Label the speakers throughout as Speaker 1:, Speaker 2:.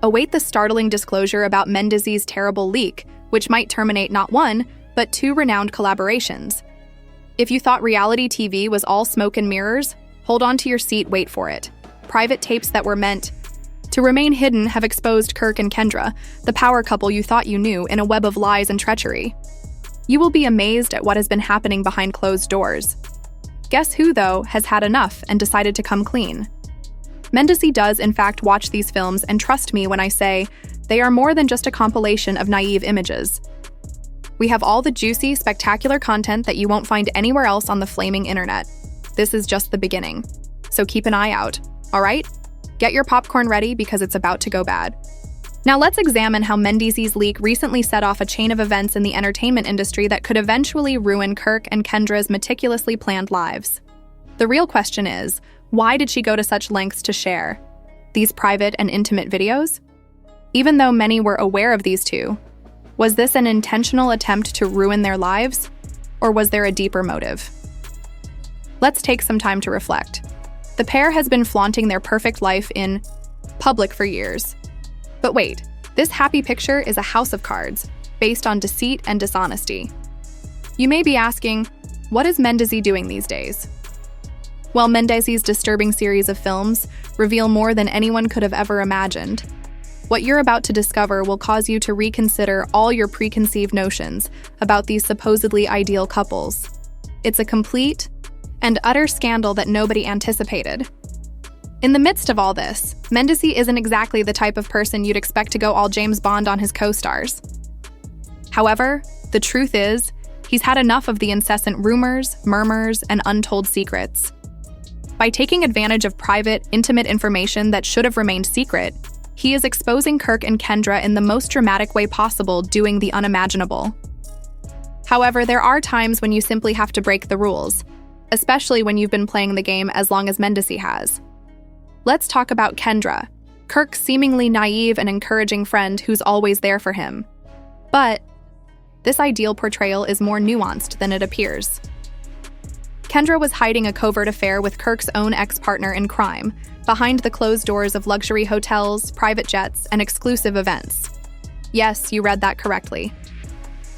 Speaker 1: Await the startling disclosure about Mendeecees' terrible leak, which might terminate not one, but two renowned collaborations. If you thought reality TV was all smoke and mirrors, hold on to your seat, wait for it. Private tapes that were meant to remain hidden have exposed Kirk and Kendra, the power couple you thought you knew, in a web of lies and treachery. You will be amazed at what has been happening behind closed doors. Guess who, though, has had enough and decided to come clean? Mendeecees does, in fact, watch these films, and trust me when I say they are more than just a compilation of naive images. We have all the juicy, spectacular content that you won't find anywhere else on the flaming internet. This is just the beginning. So keep an eye out, all right? Get your popcorn ready because it's about to go bad. Now let's examine how Mendeecees' leak recently set off a chain of events in the entertainment industry that could eventually ruin Kirk and Kendra's meticulously planned lives. The real question is, why did she go to such lengths to share these private and intimate videos? Even though many were aware of these two, was this an intentional attempt to ruin their lives, or was there a deeper motive? Let's take some time to reflect. The pair has been flaunting their perfect life in public for years. But wait, this happy picture is a house of cards, based on deceit and dishonesty. You may be asking, what is Mendeecees doing these days? Well, Mendeecees' disturbing series of films reveal more than anyone could have ever imagined. What you're about to discover will cause you to reconsider all your preconceived notions about these supposedly ideal couples. It's a complete and utter scandal that nobody anticipated. In the midst of all this, Mendeecees isn't exactly the type of person you'd expect to go all James Bond on his co-stars. However, the truth is, he's had enough of the incessant rumors, murmurs, and untold secrets. By taking advantage of private, intimate information that should have remained secret, he is exposing Kirk and Kendra in the most dramatic way possible, doing the unimaginable. However, there are times when you simply have to break the rules, especially when you've been playing the game as long as Mendeecees has. Let's talk about Kendra, Kirk's seemingly naive and encouraging friend who's always there for him. But this ideal portrayal is more nuanced than it appears. Kendra was hiding a covert affair with Kirk's own ex-partner in crime, behind the closed doors of luxury hotels, private jets, and exclusive events. Yes, you read that correctly.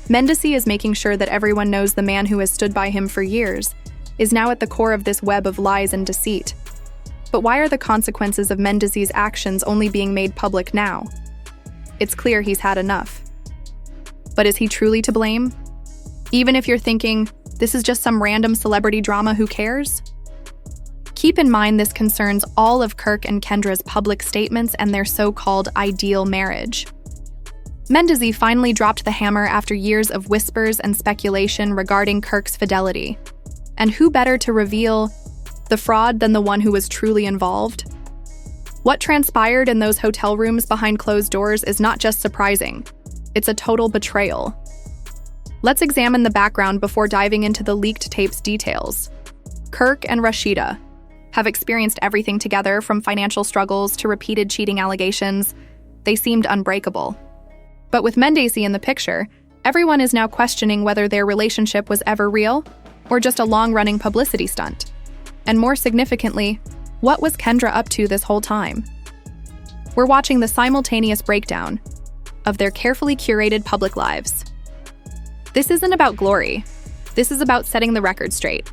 Speaker 1: Mendeecees is making sure that everyone knows the man who has stood by him for years is now at the core of this web of lies and deceit. But why are the consequences of Mendeecees' actions only being made public now? It's clear he's had enough. But is he truly to blame? Even if you're thinking, this is just some random celebrity drama, who cares? Keep in mind this concerns all of Kirk and Kendra's public statements and their so-called ideal marriage. Mendeecees finally dropped the hammer after years of whispers and speculation regarding Kirk's fidelity. And who better to reveal the fraud than the one who was truly involved? What transpired in those hotel rooms behind closed doors is not just surprising, it's a total betrayal. Let's examine the background before diving into the leaked tape's details. Kirk and Rashida have experienced everything together, from financial struggles to repeated cheating allegations. They seemed unbreakable. But with Mendeecees in the picture, everyone is now questioning whether their relationship was ever real or just a long-running publicity stunt. And more significantly, what was Kendra up to this whole time? We're watching the simultaneous breakdown of their carefully curated public lives. This isn't about glory. This is about setting the record straight.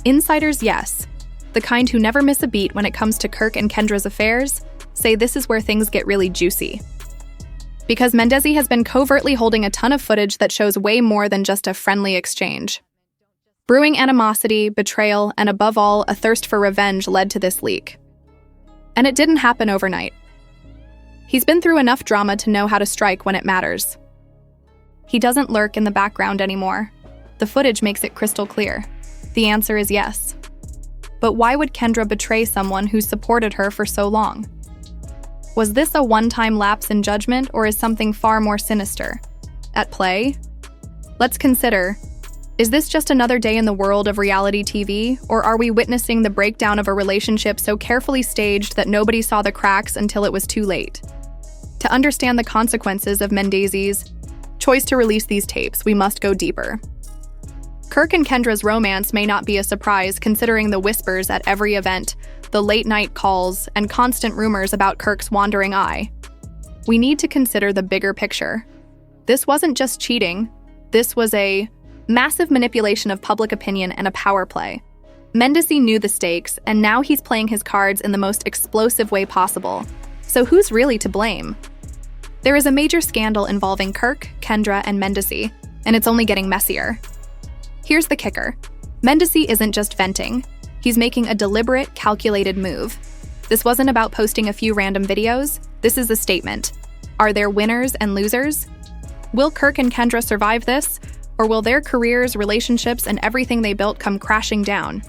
Speaker 1: Insiders, yes, the kind who never miss a beat when it comes to Kirk and Kendra's affairs, say this is where things get really juicy. Because Mendeecees has been covertly holding a ton of footage that shows way more than just a friendly exchange. Brewing animosity, betrayal, and above all, a thirst for revenge led to this leak. And it didn't happen overnight. He's been through enough drama to know how to strike when it matters. He doesn't lurk in the background anymore. The footage makes it crystal clear. The answer is yes. But why would Kendra betray someone who supported her for so long? Was this a one-time lapse in judgment, or is something far more sinister at play? Let's consider, is this just another day in the world of reality TV, or are we witnessing the breakdown of a relationship so carefully staged that nobody saw the cracks until it was too late? To understand the consequences of Mendeecees' choice to release these tapes, we must go deeper. Kirk and Kendra's romance may not be a surprise, considering the whispers at every event, the late-night calls, and constant rumors about Kirk's wandering eye. we need to consider the bigger picture. This wasn't just cheating, this was a massive manipulation of public opinion and a power play. Mendeecees knew the stakes, and now he's playing his cards in the most explosive way possible. So who's really to blame? There is a major scandal involving Kirk, Kendra, and Mendeecees, and it's only getting messier. Here's the kicker. Mendeecees isn't just venting. He's making a deliberate, calculated move. This wasn't about posting a few random videos. This is a statement. Are there winners and losers? Will Kirk and Kendra survive this, or will their careers, relationships, and everything they built come crashing down?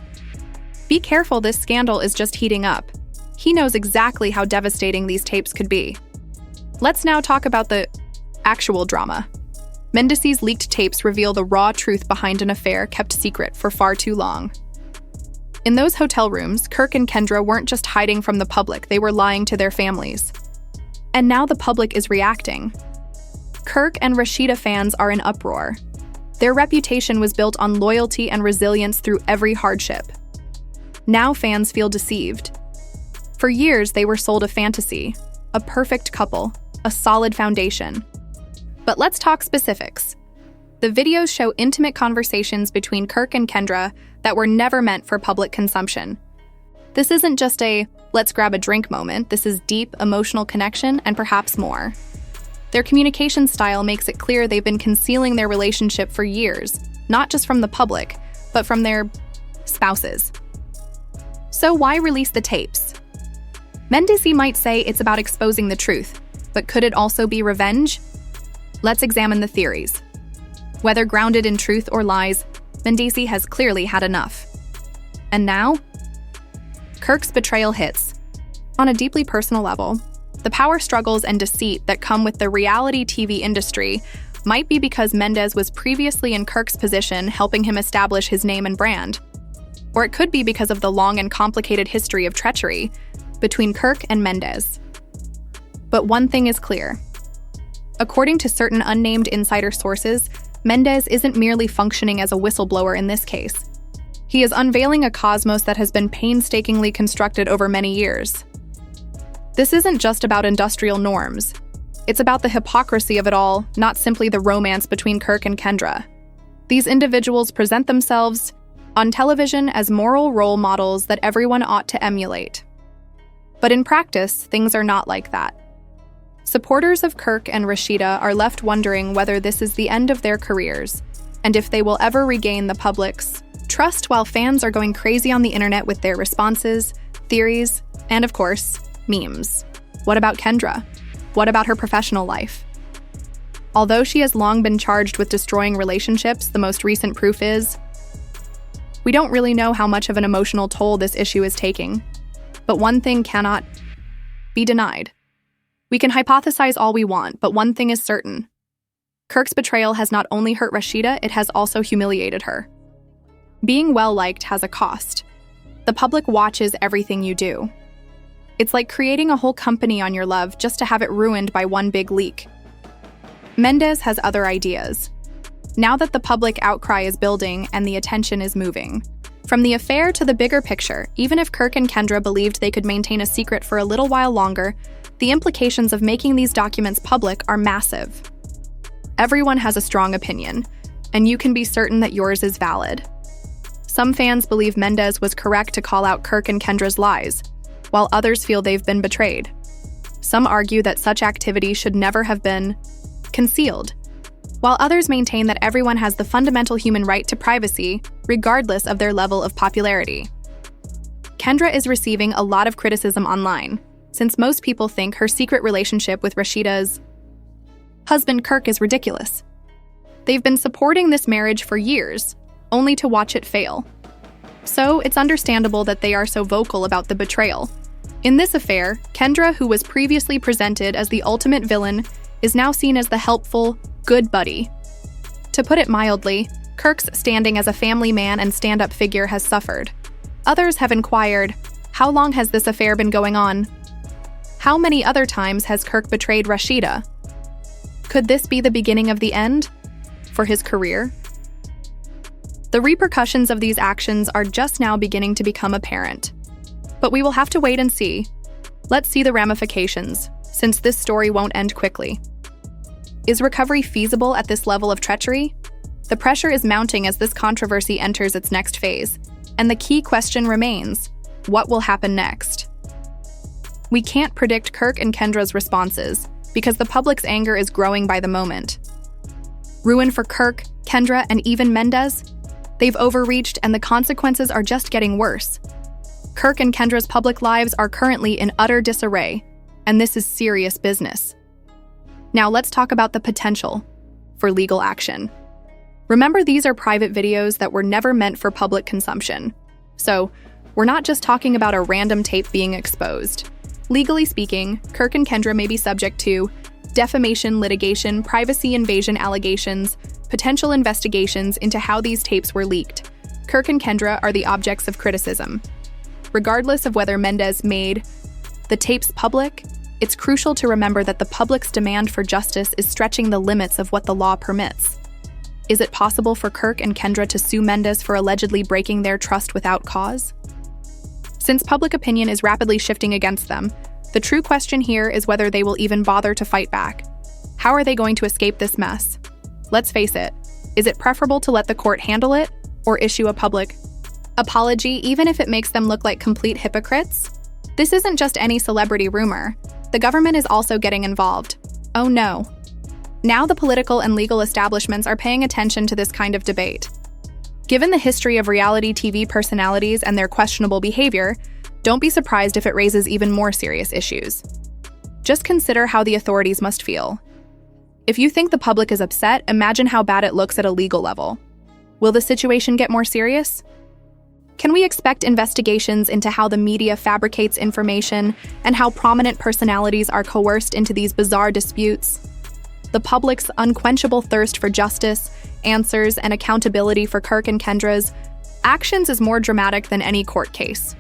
Speaker 1: Be careful, this scandal is just heating up. He knows exactly how devastating these tapes could be. Let's now talk about the actual drama. Mendeecees' leaked tapes reveal the raw truth behind an affair kept secret for far too long. In those hotel rooms, Kirk and Kendra weren't just hiding from the public, they were lying to their families. And now the public is reacting. Kirk and Rashida fans are in uproar. Their reputation was built on loyalty and resilience through every hardship. Now fans feel deceived. For years, they were sold a fantasy, a perfect couple, a solid foundation. But let's talk specifics. The videos show intimate conversations between Kirk and Kendra that were never meant for public consumption. This isn't just a let's grab a drink moment, this is deep emotional connection and perhaps more. Their communication style makes it clear they've been concealing their relationship for years, not just from the public, but from their spouses. So why release the tapes? Mendeecees might say it's about exposing the truth, but could it also be revenge? Let's examine the theories. Whether grounded in truth or lies, Mendeecees has clearly had enough. And now? Kirk's betrayal hits. On a deeply personal level, the power struggles and deceit that come with the reality TV industry might be because Mendeecees was previously in Kirk's position, helping him establish his name and brand. Or it could be because of the long and complicated history of treachery between Kirk and Mendeecees. But one thing is clear. According to certain unnamed insider sources, Mendeecees isn't merely functioning as a whistleblower in this case. He is unveiling a cosmos that has been painstakingly constructed over many years. This isn't just about industrial norms. It's about the hypocrisy of it all, not simply the romance between Kirk and Kendra. These individuals present themselves on television as moral role models that everyone ought to emulate. But in practice, things are not like that. Supporters of Kirk and Rashida are left wondering whether this is the end of their careers, and if they will ever regain the public's trust, while fans are going crazy on the internet with their responses, theories, and of course, memes. What about Kendra? What about her professional life? Although she has long been charged with destroying relationships, the most recent proof is we don't really know how much of an emotional toll this issue is taking. But one thing cannot be denied. We can hypothesize all we want, but one thing is certain. Kirk's betrayal has not only hurt Rashida, it has also humiliated her. Being well-liked has a cost. The public watches everything you do. It's like creating a whole company on your love just to have it ruined by one big leak. Mendeecees has other ideas. Now that the public outcry is building and the attention is moving. From the affair to the bigger picture, even if Kirk and Kendra believed they could maintain a secret for a little while longer, the implications of making these documents public are massive. Everyone has a strong opinion, and you can be certain that yours is valid. Some fans believe Mendeecees was correct to call out Kirk and Kendra's lies, while others feel they've been betrayed. Some argue that such activity should never have been concealed, while others maintain that everyone has the fundamental human right to privacy, regardless of their level of popularity. Kendra is receiving a lot of criticism online, since most people think her secret relationship with Rashida's husband Kirk is ridiculous. They've been supporting this marriage for years, only to watch it fail. So it's understandable that they are so vocal about the betrayal. In this affair, Kendra, who was previously presented as the ultimate villain, is now seen as the helpful, good buddy. To put it mildly, Kirk's standing as a family man and stand-up figure has suffered. Others have inquired, how long has this affair been going on? How many other times has Kirk betrayed Rashida? Could this be the beginning of the end for his career? The repercussions of these actions are just now beginning to become apparent. But we will have to wait and see. Let's see the ramifications, since this story won't end quickly. Is recovery feasible at this level of treachery? The pressure is mounting as this controversy enters its next phase, and the key question remains: what will happen next? We can't predict Kirk and Kendra's responses, because the public's anger is growing by the moment. Ruin for Kirk, Kendra, and even Mendeecees? They've overreached, and the consequences are just getting worse. Kirk and Kendra's public lives are currently in utter disarray, and this is serious business. Now let's talk about the potential for legal action. Remember, these are private videos that were never meant for public consumption. So, we're not just talking about a random tape being exposed. Legally speaking, Kirk and Kendra may be subject to defamation litigation, privacy invasion allegations, potential investigations into how these tapes were leaked. Kirk and Kendra are the objects of criticism. Regardless of whether Mendeecees made the tapes public, it's crucial to remember that the public's demand for justice is stretching the limits of what the law permits. Is it possible for Kirk and Kendra to sue Mendeecees for allegedly breaking their trust without cause? Since public opinion is rapidly shifting against them, the true question here is whether they will even bother to fight back. How are they going to escape this mess? Let's face it, is it preferable to let the court handle it or issue a public apology even if it makes them look like complete hypocrites? This isn't just any celebrity rumor. The government is also getting involved. Oh no. Now the political and legal establishments are paying attention to this kind of debate. Given the history of reality TV personalities and their questionable behavior, don't be surprised if it raises even more serious issues. Just consider how the authorities must feel. If you think the public is upset, imagine how bad it looks at a legal level. Will the situation get more serious? Can we expect investigations into how the media fabricates information and how prominent personalities are coerced into these bizarre disputes? The public's unquenchable thirst for justice, answers, and accountability for Kirk and Kendra's actions is more dramatic than any court case.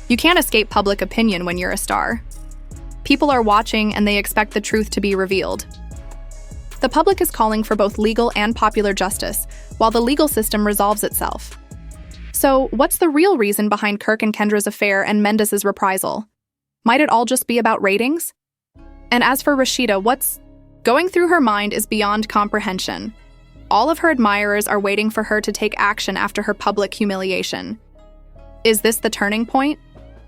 Speaker 1: You can't escape public opinion when you're a star. People are watching and they expect the truth to be revealed. The public is calling for both legal and popular justice, while the legal system resolves itself. So, what's the real reason behind Kirk and Kendra's affair and Mendeecees' reprisal? Might it all just be about ratings? And as for Rashida, what's going through her mind is beyond comprehension. All of her admirers are waiting for her to take action after her public humiliation. Is this the turning point?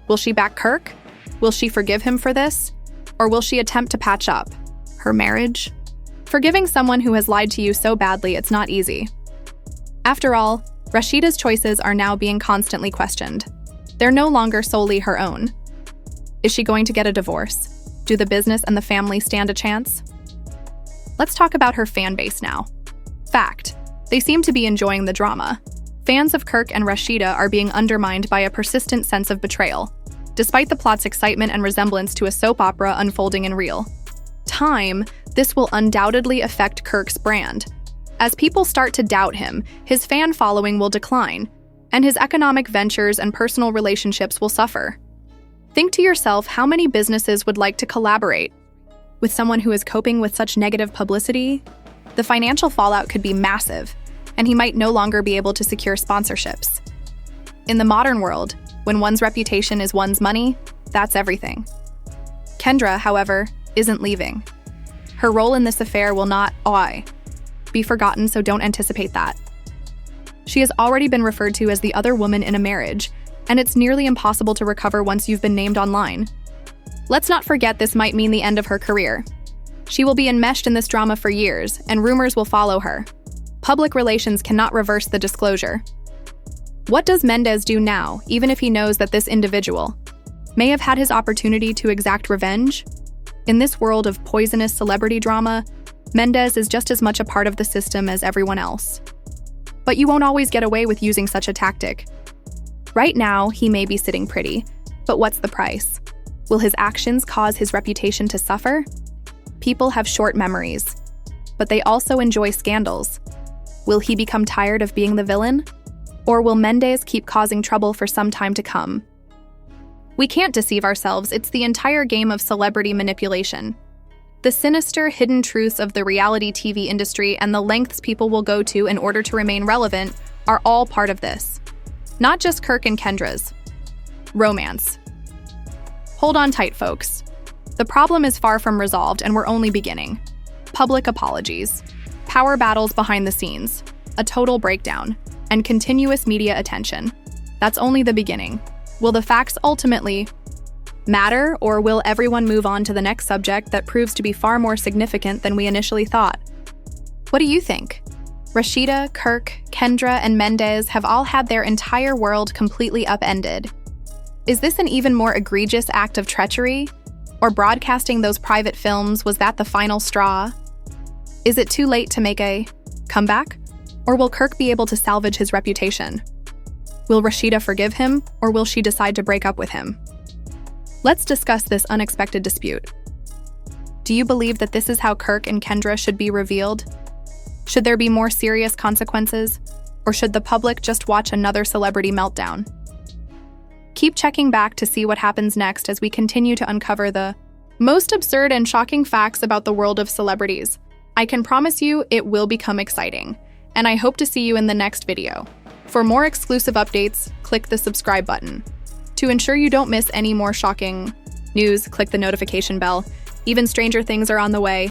Speaker 1: Will she back Kirk? Will she forgive him for this? Or will she attempt to patch up her marriage? Forgiving someone who has lied to you so badly, it's not easy. After all, Rashida's choices are now being constantly questioned. They're no longer solely her own. Is she going to get a divorce? Do the business and the family stand a chance? Let's talk about her fan base now. Fact: they seem to be enjoying the drama. Fans of Kirk and Rashida are being undermined by a persistent sense of betrayal, despite the plot's excitement and resemblance to a soap opera unfolding in real time. This will undoubtedly affect Kirk's brand. As people start to doubt him, his fan following will decline, and his economic ventures and personal relationships will suffer. Think to yourself, how many businesses would like to collaborate with someone who is coping with such negative publicity? The financial fallout could be massive, and he might no longer be able to secure sponsorships. In the modern world, when one's reputation is one's money, that's everything. Kendra, however, isn't leaving. Her role in this affair will not be forgotten, so don't anticipate that. She has already been referred to as the other woman in a marriage, and it's nearly impossible to recover once you've been named online. Let's not forget this might mean the end of her career. She will be enmeshed in this drama for years, and rumors will follow her. Public relations cannot reverse the disclosure. What does Mendeecees do now, even if he knows that this individual may have had his opportunity to exact revenge? In this world of poisonous celebrity drama, Mendeecees is just as much a part of the system as everyone else. But you won't always get away with using such a tactic. Right now, he may be sitting pretty, but what's the price? Will his actions cause his reputation to suffer? People have short memories, but they also enjoy scandals. Will he become tired of being the villain? Or will Mendeecees keep causing trouble for some time to come? We can't deceive ourselves, it's the entire game of celebrity manipulation. The sinister, hidden truths of the reality TV industry and the lengths people will go to in order to remain relevant are all part of this. Not just Kirk and Kendra's romance. Hold on tight, folks. The problem is far from resolved, and we're only beginning. Public apologies, power battles behind the scenes, a total breakdown, and continuous media attention. That's only the beginning. Will the facts ultimately matter, or will everyone move on to the next subject that proves to be far more significant than we initially thought? What do you think? Rashida, Kirk, Kendra, and Mendeecees have all had their entire world completely upended. Is this an even more egregious act of treachery? Or broadcasting those private films, was that the final straw? Is it too late to make a comeback? Or will Kirk be able to salvage his reputation? Will Rashida forgive him, or will she decide to break up with him? Let's discuss this unexpected dispute. Do you believe that this is how Kirk and Kendra should be revealed? Should there be more serious consequences, or should the public just watch another celebrity meltdown? Keep checking back to see what happens next as we continue to uncover the most absurd and shocking facts about the world of celebrities. I can promise you it will become exciting, and I hope to see you in the next video. For more exclusive updates, click the subscribe button. To ensure you don't miss any more shocking news, click the notification bell. Even stranger things are on the way.